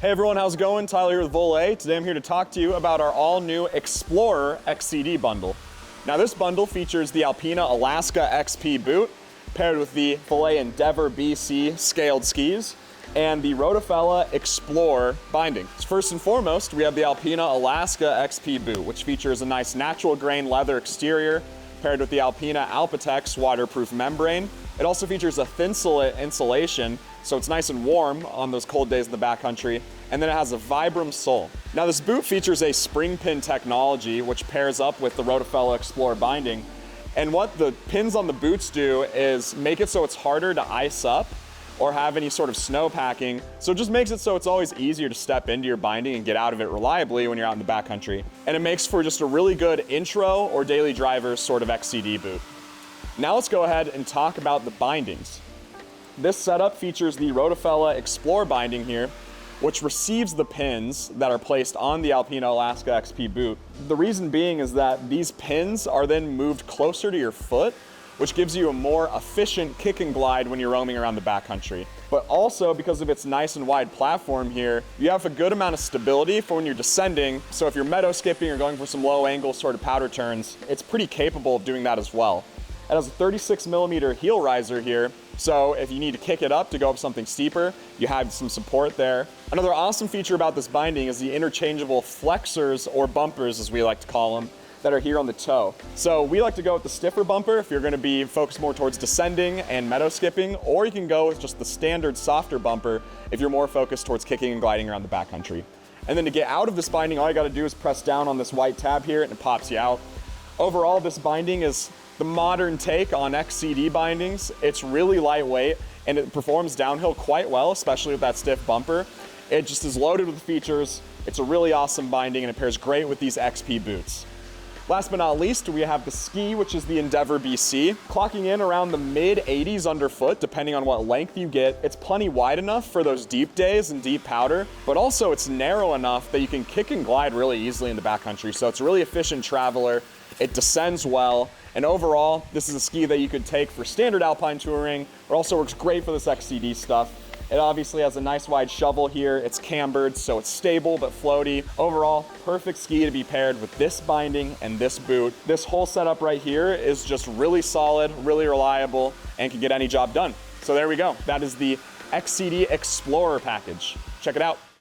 Hey everyone, how's it going? Tyler here with Volet. Today I'm here to talk to you about our all-new Explorer XCD bundle. Now this bundle features the Alpina Alaska XP boot, paired with the Volet Endeavor BC scaled skis, and the Rottefella Explore binding. First and foremost, we have the Alpina Alaska XP boot, which features a nice natural grain leather exterior, paired with the Alpina Alpitex waterproof membrane. It also features a thin-slit insulation, so it's nice and warm on those cold days in the backcountry, and then it has a Vibram sole. Now this boot features a spring pin technology, which pairs up with the Rottefella Explore binding, and what the pins on the boots do is make it so it's harder to ice up or have any sort of snow packing, so it just makes it so it's always easier to step into your binding and get out of it reliably when you're out in the backcountry. And it makes for just a really good intro or daily driver sort of XCD boot. Now let's go ahead and talk about the bindings. This setup features the Rottefella Explore binding here, which receives the pins that are placed on the Alpina Alaska XP boot. The reason being is that these pins are then moved closer to your foot, which gives you a more efficient kick and glide when you're roaming around the backcountry. But also, because of its nice and wide platform here, you have a good amount of stability for when you're descending. So if you're meadow skipping or going for some low angle sort of powder turns, it's pretty capable of doing that as well. It has a 36mm heel riser here, so if you need to kick it up to go up something steeper, you have some support there. Another awesome feature about this binding is the interchangeable flexors, or bumpers as we like to call them, that are here on the toe. So we like to go with the stiffer bumper if you're going to be focused more towards descending and meadow skipping, or you can go with just the standard softer bumper if you're more focused towards kicking and gliding around the backcountry. And then to get out of this binding, all you got to do is press down on this white tab here and it pops you out. Overall, this binding is the modern take on XCD bindings. It's really lightweight and it performs downhill quite well, especially with that stiff bumper. It just is loaded with features. It's a really awesome binding and it pairs great with these XP boots. Last but not least, we have the ski, which is the Endeavor BC. Clocking in around the mid-80s underfoot, depending on what length you get. It's plenty wide enough for those deep days and deep powder, but also it's narrow enough that you can kick and glide really easily in the backcountry. So it's a really efficient traveler. It descends well, and overall, this is a ski that you could take for standard alpine touring. It also works great for this XCD stuff. It obviously has a nice wide shovel here. It's cambered, so it's stable but floaty. Overall, perfect ski to be paired with this binding and this boot. This whole setup right here is just really solid, really reliable, and can get any job done. So there we go. That is the XCD Explorer package. Check it out.